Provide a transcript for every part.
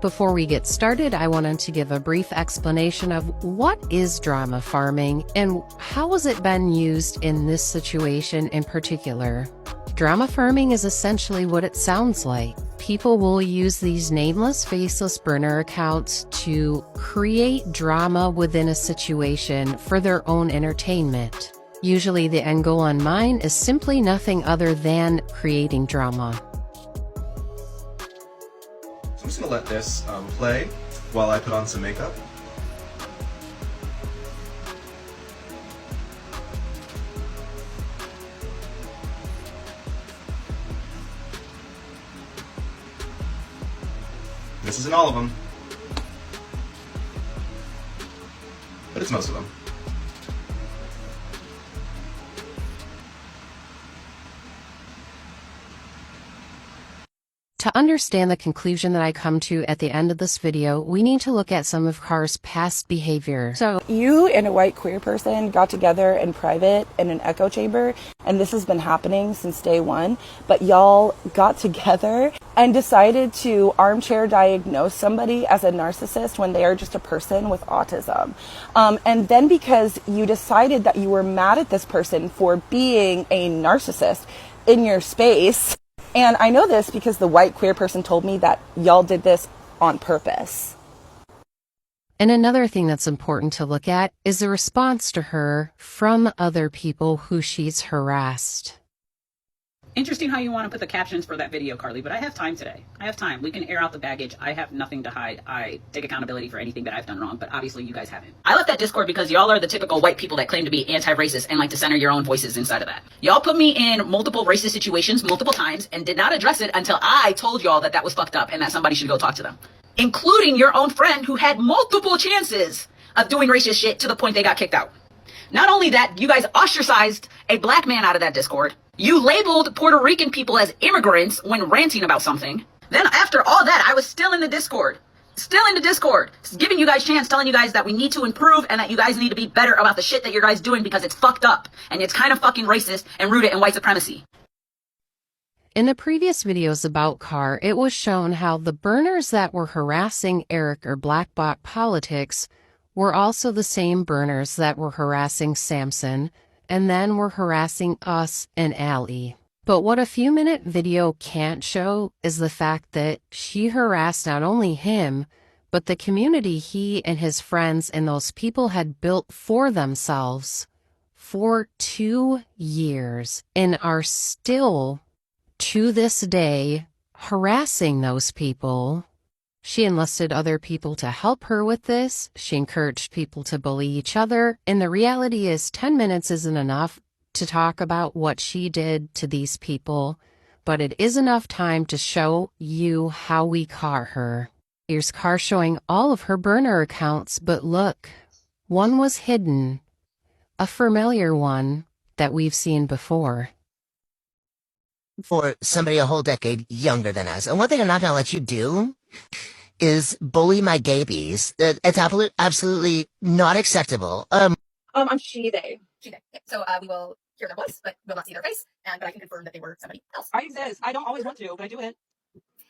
Before we get started, I wanted to give a brief explanation of what is drama farming and how has it been used in this situation in particular. Drama farming is essentially what it sounds like. People will use these nameless, faceless burner accounts to create drama within a situation for their own entertainment. Usually the end goal on mine is simply nothing other than creating drama. So I'm just gonna let this play while I put on some makeup. This isn't all of them, but it's most of them. To understand the conclusion that I come to at the end of this video, we need to look at some of Car's past behavior. So you and a white queer person got together in private in an echo chamber, and this has been happening since day one, but y'all got together and decided to armchair diagnose somebody as a narcissist when they are just a person with autism. And then because you decided that you were mad at this person for being a narcissist in your space. And I know this because the white queer person told me that y'all did this on purpose. And another thing that's important to look at is the response to her from other people who she's harassed. Interesting how you want to put the captions for that video, Carly, but I have time today. I have time. We can air out the baggage. I have nothing to hide. I take accountability for anything that I've done wrong, but obviously you guys haven't. I left that Discord because y'all are the typical white people that claim to be anti-racist and like to center your own voices inside of that. Y'all put me in multiple racist situations multiple times and did not address it until I told y'all that that was fucked up and that somebody should go talk to them. Including your own friend who had multiple chances of doing racist shit to the point they got kicked out. Not only that, you guys ostracized a black man out of that Discord. You labeled Puerto Rican people as immigrants when ranting about something. Then after all that, I was still in the Discord. Giving you guys chance, telling you guys that we need to improve and that you guys need to be better about the shit that you're guys doing because it's fucked up. And it's kind of fucking racist and rooted in white supremacy. In the previous videos about Car, it was shown how the burners that were harassing Eric or Black Bot Politics were also the same burners that were harassing Samson and then were harassing us and Allie. But what a few-minute video can't show is the fact that she harassed not only him, but the community he and his friends and those people had built for themselves for 2 years and are still, to this day, harassing those people. She enlisted other people to help her with this. She encouraged people to bully each other. And the reality is 10 minutes isn't enough to talk about what she did to these people, but it is enough time to show you how we caught her. Here's Car showing all of her burner accounts, but look, one was hidden, a familiar one that we've seen before. For somebody a whole decade younger than us. And one thing I'm not going to let you do is bully my gabies. It's absolutely not acceptable. I'm she, they. So we will hear their voice, but we'll not see their face. But I can confirm that they were somebody else. I exist. I don't always want to, but I do it.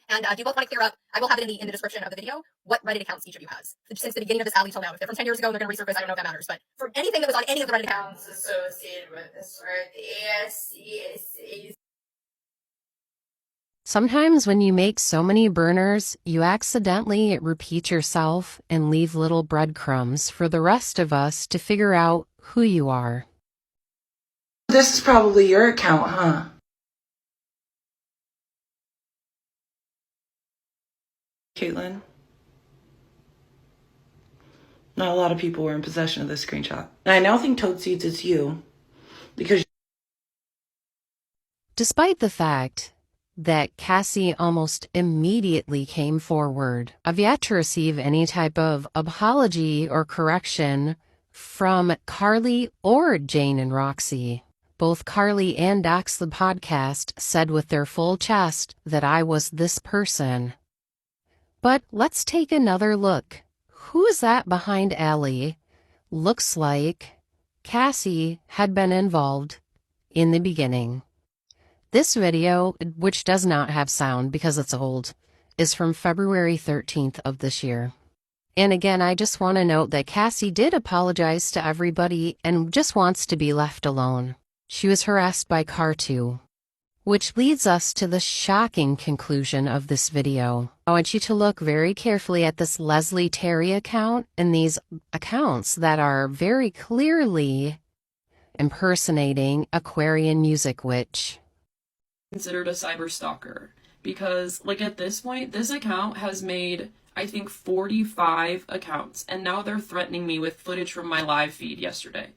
And do you both want to clear up? I will have it in the description of the video what Reddit accounts each of you has. Since the beginning of this alley till now. If they're from 10 years ago, they're going to resurface. I don't know if that matters. But for anything that was on any of the Reddit accounts associated with this word, Sometimes when you make so many burners, you accidentally repeat yourself and leave little breadcrumbs for the rest of us to figure out who you are. This is probably your account, huh? Caitlin? Not a lot of people were in possession of this screenshot. And I now think Toad Seeds is you. Because despite the fact that Cassie almost immediately came forward, I've yet to receive any type of apology or correction from Carly or Jane and Roxy. Both Carly and Docs the podcast said with their full chest that I was this person. But let's take another look. Who is that behind Allie? Looks like Cassie had been involved in the beginning. This video, which does not have sound because it's old, is from February 13th of this year. And again, I just want to note that Cassie did apologize to everybody and just wants to be left alone. She was harassed by Car too. Which leads us to the shocking conclusion of this video. I want you to look very carefully at this Leslie Terry account and these accounts that are very clearly impersonating Aquarian Music Witch. Considered a cyber stalker because, like, at this point, this account has made, I think, 45 accounts, and now they're threatening me with footage from my live feed yesterday.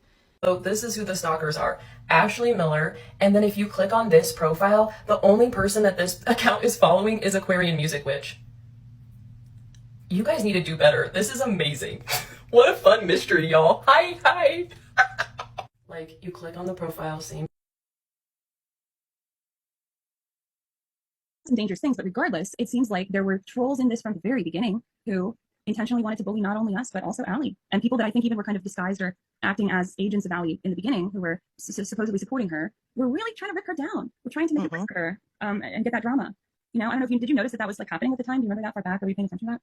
So this is who the stalkers are. Ashley Miller, and then if you click on this profile, the only person that this account is following is Aquarian Music Witch. You guys need to do better. This is amazing. What a fun mystery, y'all. Hi. Like, you click on the profile, same. Some dangerous things, but regardless, it seems like there were trolls in this from the very beginning who intentionally wanted to bully not only us, but also Allie, and people that I think even were kind of disguised or acting as agents of Allie in the beginning, who were supposedly supporting her, were really trying to rip her down. We're trying to make it her and get that drama. You know, I don't know if did you notice that was like happening at the time? Do you remember that far back? Are you paying attention to that?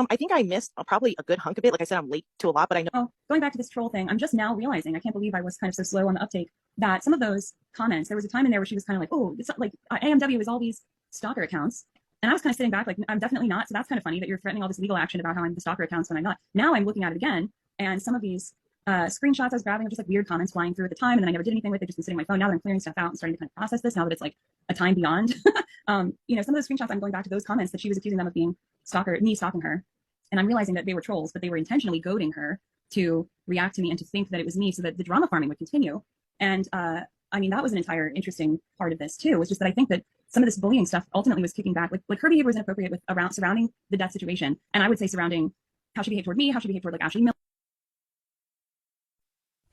I think I missed probably a good hunk of it. Like I said, I'm late to a lot, but I know. Oh, going back to this troll thing, I'm just now realizing, I can't believe I was kind of so slow on the uptake, that some of those comments, there was a time in there where she was kind of like, oh, it's like AMW is all these stalker accounts. And I was kind of sitting back like, I'm definitely not. So that's kind of funny that you're threatening all this legal action about how I'm the stalker accounts when I'm not. Now I'm looking at it again, and some of these screenshots I was grabbing were just like weird comments flying through at the time, and then I never did anything with it, just been sitting on my phone. Now that I'm clearing stuff out and starting to kind of process this, now that it's like a time beyond, you know, some of those screenshots, I'm going back to those comments that she was accusing them of being me stalking her. And I'm realizing that they were trolls, but they were intentionally goading her to react to me and to think that it was me so that the drama farming would continue. And I mean, that was an entire interesting part of this too, was just that I think that some of this bullying stuff ultimately was kicking back. Like her behavior was inappropriate with surrounding the death situation. And I would say surrounding how she behaved toward me, how she behaved toward like Ashley Miller.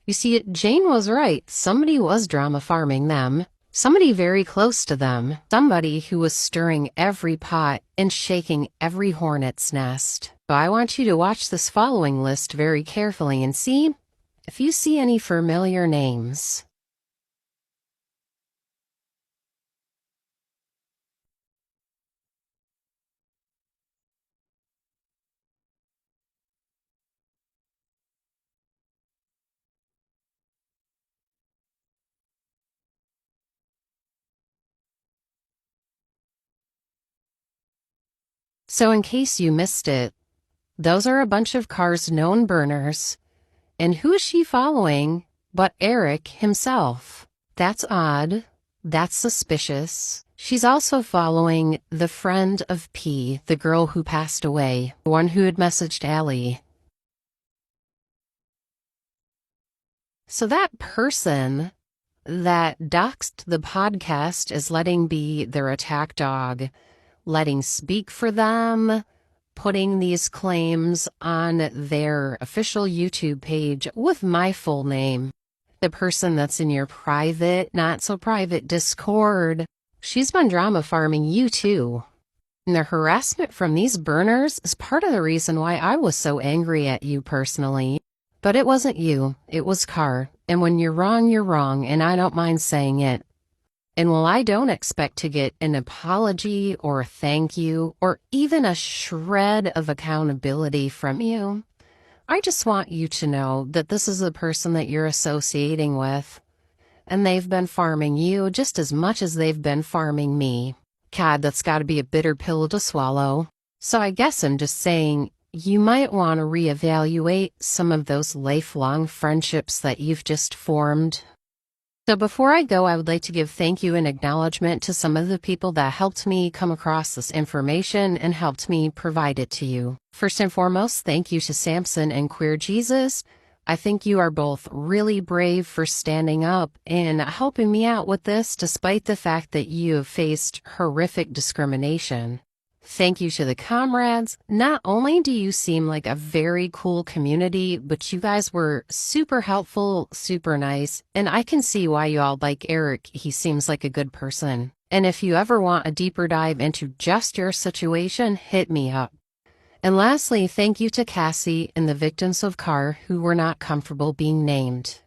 You see, Jane was right. Somebody was drama farming them. Somebody very close to them. Somebody who was stirring every pot and shaking every hornet's nest. But I want you to watch this following list very carefully and see if you see any familiar names. So in case you missed it, those are a bunch of Car's known burners. And who is she following but Eric himself? That's odd. That's suspicious. She's also following the friend of P, the girl who passed away, the one who had messaged Allie. So that person that doxed the podcast is letting be their attack dog, letting speak for them, putting these claims on their official YouTube page with my full name. The person that's in your private, not so private Discord, she's been drama farming you too. And the harassment from these burners is part of the reason why I was so angry at you personally. But it wasn't you, it was Car. And when you're wrong, and I don't mind saying it. And while I don't expect to get an apology or a thank you or even a shred of accountability from you, I just want you to know that this is the person that you're associating with, and they've been farming you just as much as they've been farming me. God, that's got to be a bitter pill to swallow. So I guess I'm just saying you might want to reevaluate some of those lifelong friendships that you've just formed. So before I go, I would like to give thank you and acknowledgement to some of the people that helped me come across this information and helped me provide it to you. First and foremost, thank you to Samson and Queer Jesus. I think you are both really brave for standing up and helping me out with this despite the fact that you have faced horrific discrimination. Thank you to the comrades. Not only do you seem like a very cool community, but you guys were super helpful, super nice, and I can see why you all like Eric. He seems like a good person. And if you ever want a deeper dive into just your situation, hit me up. And lastly, thank you to Cassie and the victims of Car who were not comfortable being named.